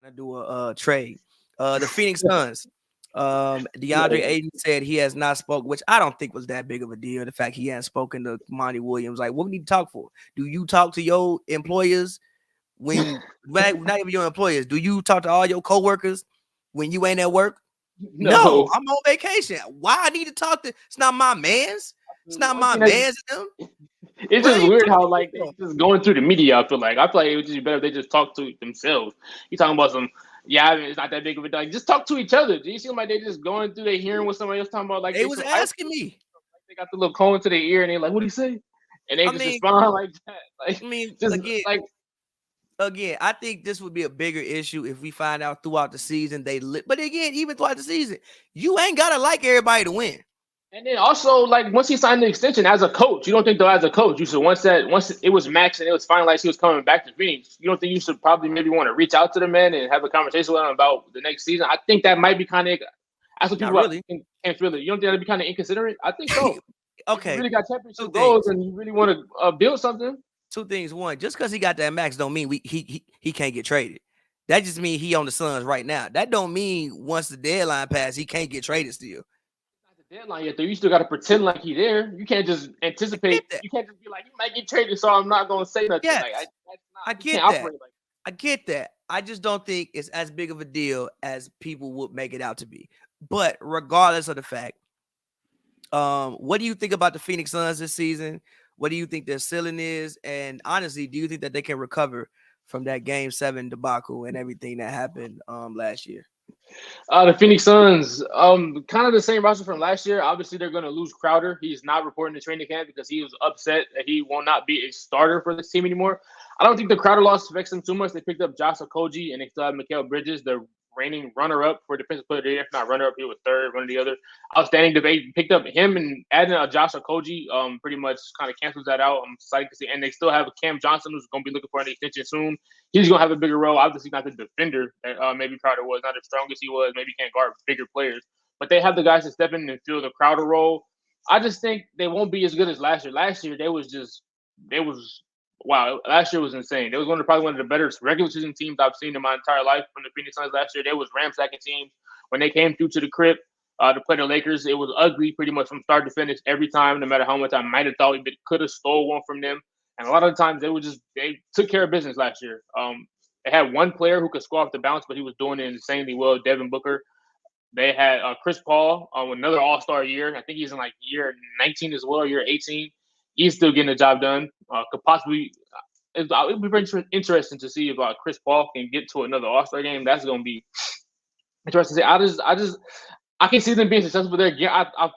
to do a trade. The Phoenix Suns. DeAndre Ayton said he has not spoke, which I don't think was that big of a deal. The fact he hadn't spoken to Monty Williams, like, what we need to talk for? Do you talk to your employers when not even your employers? Do you talk to all your coworkers when you ain't at work? No, I'm on vacation. Why I need to talk to? It's not my man's. It's not my man's. It's just weird how like they just going through the media. I feel like it would just be better if they just talk to themselves. You talking about some? Yeah, I mean, it's not that big of a deal. Like, just talk to each other. Do you seem like they just going through? They hearing what somebody else talking about? Like they was asking me. They got the little cone to their ear and they like, what do you say? And they just respond like that. Like, I mean, just again, I think this would be a bigger issue if we find out throughout the season but again, even throughout the season, you ain't gotta like everybody to win. And then also, like, once he signed the extension as a coach, you don't think, though, as a coach, you should once it was matched and it was finalized he was coming back to Phoenix, you don't think you should probably maybe want to reach out to the man and have a conversation with him about the next season? I think that might be kind of that's what people really. Can't really. You don't think that'd be kind of inconsiderate? I think so. Okay, you really got championship goals and you really want to build something. Two things. One, just because he got that max don't mean he can't get traded. That just means he on the Suns right now. That don't mean once the deadline passes, he can't get traded still. Deadline yet, though. You still got to pretend like he's there. You can't just anticipate. You can't just be like, "You might get traded," so I'm not going to say nothing. Yes. Like, I get that. I get that. I just don't think it's as big of a deal as people would make it out to be. But regardless of the fact, what do you think about the Phoenix Suns this season? What do you think their ceiling is? And honestly, do you think that they can recover from that Game 7 debacle and everything that happened last year? The Phoenix Suns, kind of the same roster from last year. Obviously, they're going to lose Crowder. He's not reporting to training camp because he was upset that he will not be a starter for this team anymore. I don't think the Crowder loss affects them too much. They picked up Josh Okogie and they still have Mikal Bridges, the reigning runner-up for defensive player of the year. If not runner-up, he was third, one or the other. Outstanding debate. Picked up him and adding a Josh Okogie pretty much kind of cancels that out. I'm excited to see. And they still have Cam Johnson, who's going to be looking for an extension soon. He's going to have a bigger role. Obviously, not the defender that maybe Crowder was, not as strong as he was. Maybe can't guard bigger players. But they have the guys to step in and fill the Crowder role. I just think they won't be as good as last year. Last year, wow, last year was insane. They was probably one of the better regular season teams I've seen in my entire life from the Phoenix Suns last year. They was ransacking teams. When they came through to the crib to play the Lakers, it was ugly pretty much from start to finish every time, no matter how much I might have thought we could have stole one from them. And a lot of the times they took care of business last year. They had one player who could score off the bounce, but he was doing it insanely well, Devin Booker. They had Chris Paul another All-Star year. I think he's in like year 19 as well, year 18. He's still getting the job done. Could possibly it would be very interesting to see if Chris Paul can get to another All-Star game. That's going to be interesting to see. I can see them being successful there. I feel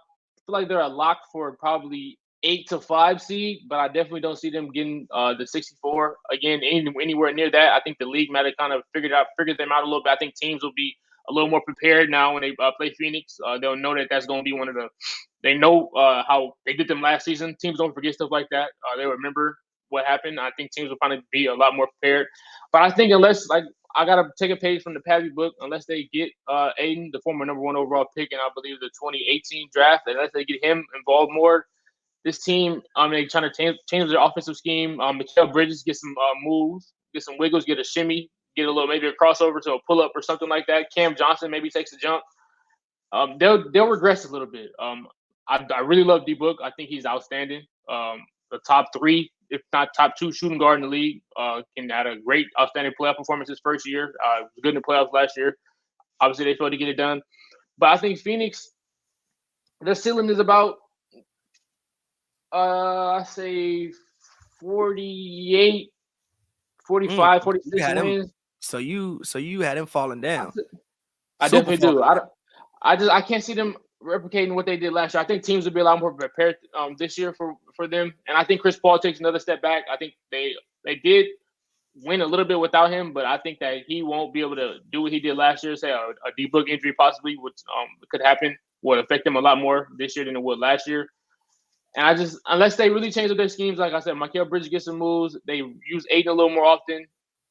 like they're a lock for probably 8 to 5 seed, but I definitely don't see them getting the 64 again anywhere near that. I think the league might have kind of figured them out a little bit. I think teams will be a little more prepared now when they play Phoenix. They'll know that that's going to be one of the. They know how they did them last season. Teams don't forget stuff like that. They remember what happened. I think teams will probably be a lot more prepared. But I think unless, like, I got to take a page from the Pavy book, unless they get Ayton, the former number 1 overall pick, and I believe the 2018 draft, unless they get him involved more, this team, they're trying to change their offensive scheme. Mikal Bridges get some moves, get some wiggles, get a shimmy, get a little, maybe a crossover to a pull-up or something like that. Cam Johnson maybe takes a jump. They'll regress a little bit. I really love D-Book. I think he's outstanding. The top 3, if not top 2 shooting guard in the league. Had a great, outstanding playoff performance his first year. Was good in the playoffs last year. Obviously, they failed to get it done. But I think Phoenix, their ceiling is about, I say 48, 45, 46 wins. So you had him falling down. I definitely do. I can't see them replicating what they did last year. I think teams will be a lot more prepared this year for them. And I think Chris Paul takes another step back. I think they did win a little bit without him, but I think that he won't be able to do what he did last year. Say a D-Book injury possibly, which could happen, would affect them a lot more this year than it would last year. And unless they really change up their schemes, like I said, Mikal Bridges gets some moves. They use Ayton a little more often.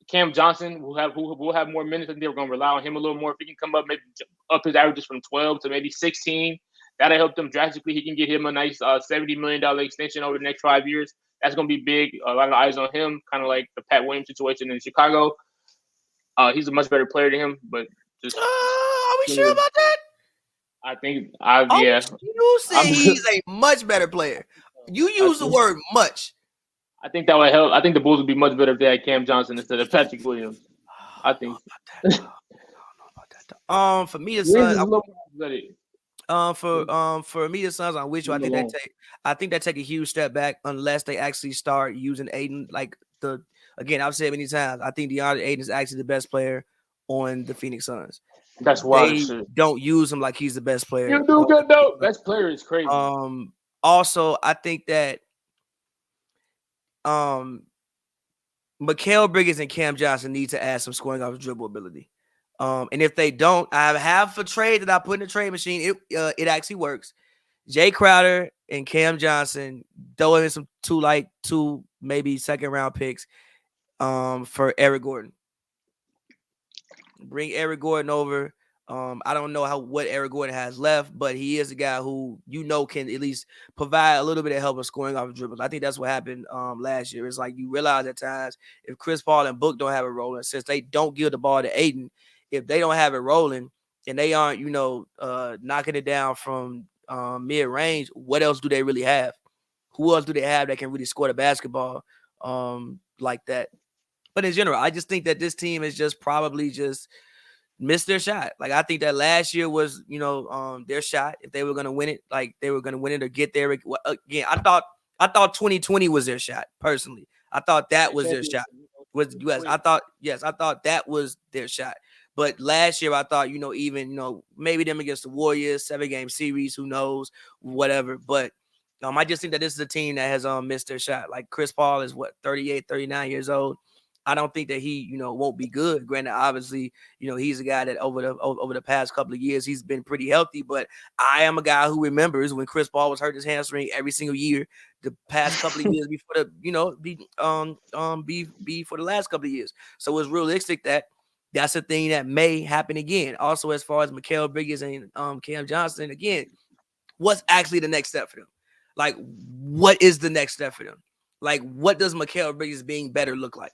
Cam Johnson will have more minutes. I think they were going to rely on him a little more. If he can come up, maybe up his averages from 12 to maybe 16, that'll help them drastically. He can get him a nice $70 million extension over the next 5 years. That's going to be big. A lot of eyes on him, kind of like the Pat Williams situation in Chicago. He's a much better player than him, but just Are we sure about that? I think You said he's a much better player. You use the word much. I think that would help. I think the Bulls would be much better if they had Cam Johnson instead of Patrick Williams. I think. I don't know about that. For me, the Suns. For me, the Suns, I'm with you. I think they take a huge step back unless they actually start using Ayton. Again, I've said many times, I think DeAndre Ayton is actually the best player on the Phoenix Suns. That's why they don't use him like he's the best player. You do good though. Best player is crazy. Also, I think that Mikal Bridges and Cam Johnson need to add some scoring off dribble ability. And if they don't, I have a trade that I put in the trade machine. It actually works. Jay Crowder and Cam Johnson throw in some two maybe second round picks for Eric Gordon. Bring Eric Gordon over. I don't know what Eric Gordon has left, but he is a guy who can at least provide a little bit of help of scoring off of dribbles. I think that's what happened last year. It's like you realize at times if Chris Paul and Book don't have it rolling, since they don't give the ball to Ayton, if they don't have it rolling and they aren't, knocking it down from mid-range, what else do they really have? Who else do they have that can really score the basketball like that? But in general, I just think that this team is just probably just missed their shot. Like I think that last year was, their shot. If they were going to win it, like they were going to win it or get there again. I thought 2020 was their shot. Personally, I thought that was their shot. I thought that was their shot. But last year, I thought, maybe them against the Warriors, 7-game series, who knows, whatever. But I just think that this is a team that has missed their shot. Like Chris Paul is 38, 39 years old. I don't think that he, won't be good. Granted, obviously, he's a guy that over the past couple of years, he's been pretty healthy. But I am a guy who remembers when Chris Paul was hurt his hamstring every single year, the past couple of years before be for the last couple of years. So it's realistic that that's a thing that may happen again. Also, as far as Mikal Bridges and Cam Johnson, again, what's actually the next step for them? Like, what is the next step for them? Like, what does Mikal Bridges being better look like?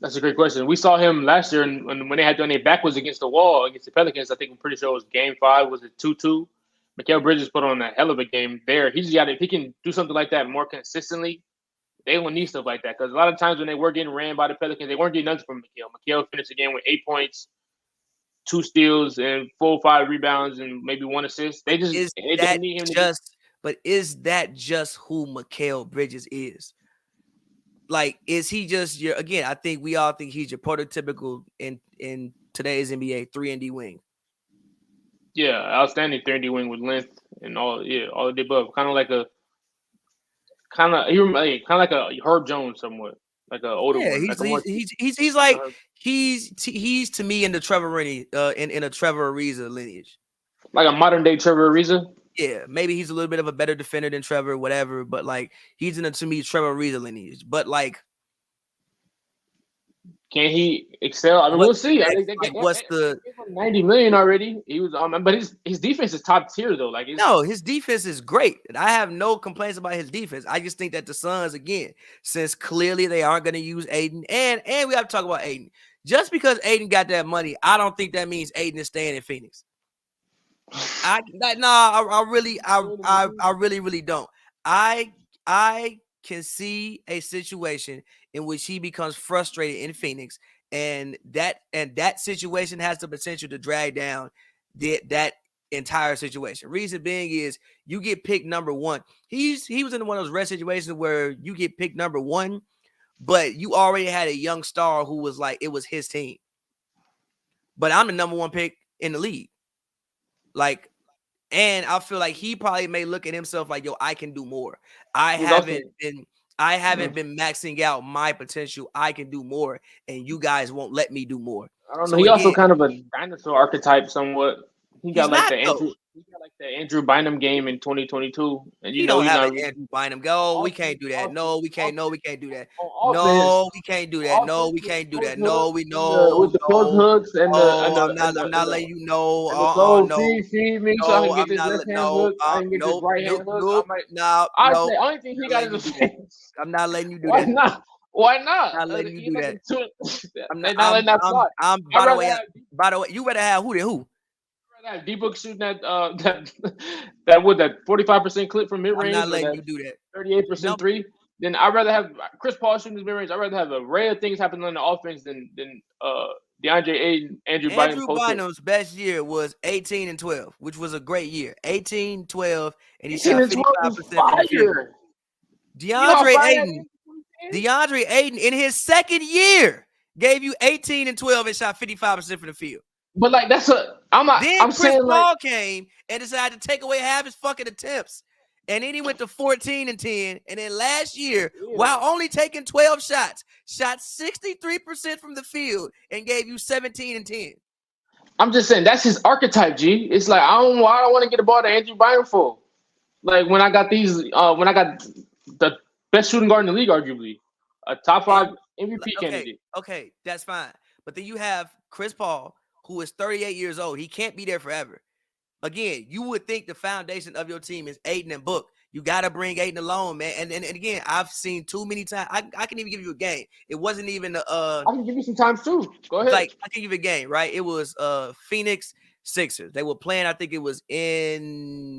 That's a great question. We saw him last year, and when they had done their backwards against the wall against the Pelicans, I think I'm pretty sure it was Game 5. Was it 2-2? Mikal Bridges put on a hell of a game there. If he can do something like that more consistently, they will need stuff like that. Because a lot of times when they were getting ran by the Pelicans, they weren't getting nothing from Mikal. Mikal finished the game with 8 points, 2 steals, and 4 or 5 rebounds, and maybe 1 assist. They just need him But is that just who Mikal Bridges is? Like, is he just your? Again, I think we all think he's your prototypical in today's NBA 3-and-D wing. Yeah, outstanding 3-and-D wing with length and all of the above. Kind of like a Herb Jones, somewhat like an older one. He's to me in the Trevor Ariza in a Trevor Ariza lineage, like a modern day Trevor Ariza. Yeah, maybe he's a little bit of a better defender than Trevor, whatever. But like, he's in to me Trevor Ariza lineage. But like, can he excel? I mean, we'll see. What's the $90 million already? He was but his defense is top tier though. Like, his defense is great. I have no complaints about his defense. I just think that the Suns, again, since clearly they aren't going to use Ayton, and we have to talk about Ayton. Just because Ayton got that money, I don't think that means Ayton is staying in Phoenix. I really don't. I can see a situation in which he becomes frustrated in Phoenix, and that situation has the potential to drag down that entire situation. Reason being is you get picked number 1. He was in one of those rare situations where you get picked number 1, but you already had a young star who was like, it was his team. But I'm the number 1 pick in the league. Like, and I feel like he probably may look at himself like, yo, I can do more. I haven't been maxing out my potential. I can do more, and you guys won't let me do more. I don't know. He also kind of a dinosaur archetype somewhat. He got like the Andrew Bynum game in 2022, and you don't have Andrew Bynum. Go, we can't do that. No, we can't. No, we can't do that. No, we can't do that. No, we can't do that. No, we know. With the post hooks and I'm not letting you know. No, feed me so I can get this left hand hook. I can get this right hand hook. No. I only think he got his defense. I'm not letting you do that. Why not? Why not? Not letting you He do that. I'm not. They're not letting that slide. I'm. I'd rather have By the way, you better have who then who? D-Book shooting that would that 45% clip from mid I'm not range or letting that you do that. 38% Number three. Then I'd rather have Chris Paul shooting his mid range. I'd rather have a array of things happening on the offense than DeAndre Ayton, Andrew Bynum Andrew post up. Bynum's best year was 18 and 12, which was a great year. 18, 12, and he 18 shot and 12 is 55% from the field. fire. You know how DeAndre fire that Ayton, is? DeAndre Ayton in his second year gave you 18 and 12 and shot 55% from the field. But like that's a Then I'm Chris saying like Paul came and decided to take away half his fucking attempts. And then he went to 14 and 10. And then last year, while only taking 12 shots, shot 63% from the field and gave you 17 and 10. I'm just saying that's his archetype, G. It's like I don't want to get the ball to Andrew Bynum for. Like when I got the best shooting guard in the league, arguably a top 5 MVP candidate. Okay, that's fine. But then you have Chris Paul, who is 38 years old. He can't be there forever. Again, you would think the foundation of your team is Ayton and Book. You got to bring Ayton alone, man. And again, I've seen too many times. I can even give you a game. It wasn't even I can give you some times too. Go ahead. Like I can give you a game, right? It was Phoenix Sixers. They were playing. I think it was in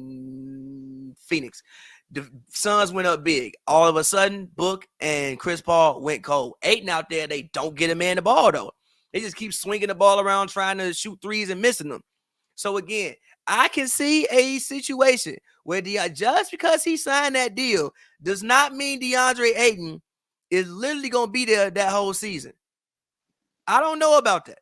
Phoenix. The Suns went up big. All of a sudden, Book and Chris Paul went cold. Ayton out there, they don't get a man the ball though. They just keep swinging the ball around, trying to shoot threes and missing them. So again, I can see a situation where just because he signed that deal does not mean DeAndre Ayton is literally going to be there that whole season. I don't know about that.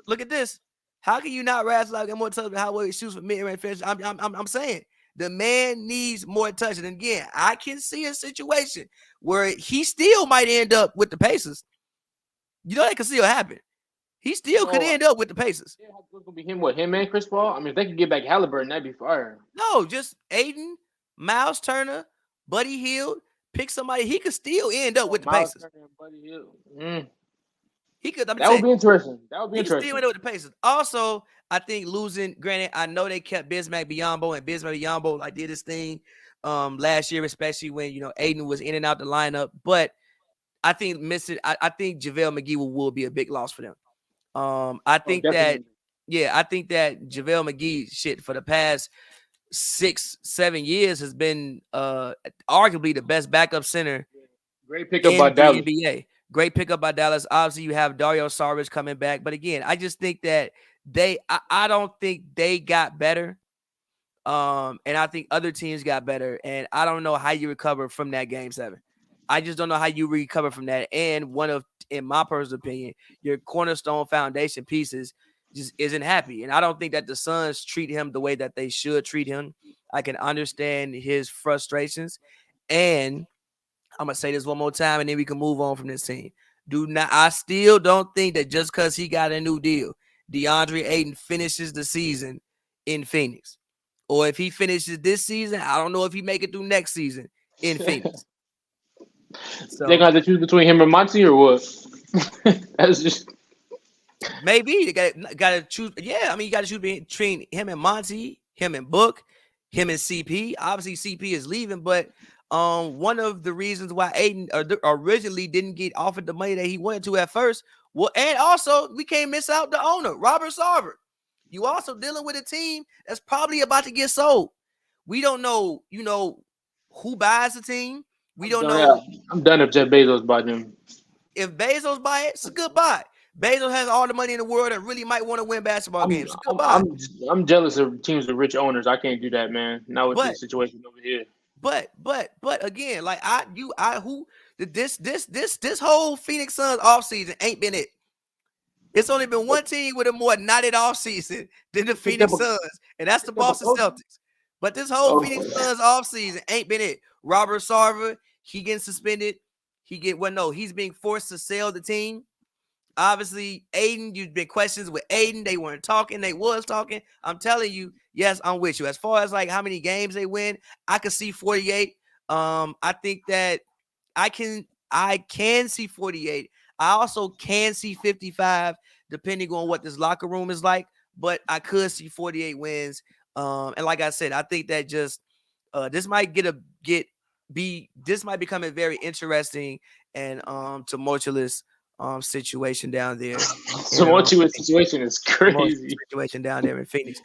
Look at this. How can you not razzle out get more touch how well he shoots for mid-range finish? I'm saying the man needs more touch. And again, I can see a situation where he still might end up with the Pacers. You know that can still happen. He still could end up with the Pacers. Yeah, it's gonna be him. What, him and Chris Paul? I mean, if they could get back Halliburton, that'd be fire. No, just Ayton, Miles Turner, Buddy Hield. Pick somebody. He could still end up with the Miles Pacers. Turner and Buddy Hield. He could. That would be interesting. That would be interesting. Still end up with the Pacers. Also, I think losing. Granted, I know they kept Bismack Biyombo, and Bismack Biyombo like did his thing last year, especially when Ayton was in and out the lineup. But I think missing. I think JaVale McGee will be a big loss for them. I think that JaVale McGee shit for the past 6-7 years has been arguably the best backup center. Great pickup by Dallas. NBA. Great pickup by Dallas. Obviously, you have Dario Saric coming back, but again, I just think that I don't think they got better. And I think other teams got better, and I don't know how you recover from that Game 7. I just don't know how you recover from that. And in my personal opinion, your cornerstone foundation pieces just isn't happy. And I don't think that the Suns treat him the way that they should treat him. I can understand his frustrations. And I'm going to say this one more time, and then we can move on from this team. I still don't think that just because he got a new deal, DeAndre Ayton finishes the season in Phoenix. Or if he finishes this season, I don't know if he make it through next season in Phoenix. So, they got to choose between him and Monty or what? That's just maybe they got to choose. Yeah, I mean you got to choose between him and Monty, him and Book, him and CP. Obviously, CP is leaving, but one of the reasons why Ayton originally didn't get offered the money that he wanted to at first, and also we can't miss out the owner, Robert Sarver. You also dealing with a team that's probably about to get sold. We don't know, who buys the team. We don't know. I'm done if Jeff Bezos bought them. If Bezos buy it, it's a good buy. Bezos has all the money in the world and really might want to win basketball games. I'm jealous of teams with rich owners. I can't do that, man. Not with this situation over here. But again, like this whole Phoenix Suns offseason ain't been it. It's only been one team with a more knotted offseason than the Phoenix Suns, and that's the Boston Celtics. But this whole Phoenix Suns offseason ain't been it. Robert Sarver, he getting suspended. He's being forced to sell the team. Obviously, Ayton, you've been questions with Ayton. They weren't talking. They was talking. I'm telling you, yes, I'm with you. As far as like how many games they win, I could see 48. I think that I can see 48. I also can see 55, depending on what this locker room is like. But I could see 48 wins. And like I said, I think that just this might become a very interesting and tumultuous situation down there. Tumultuous situation is crazy. Situation down there in Phoenix.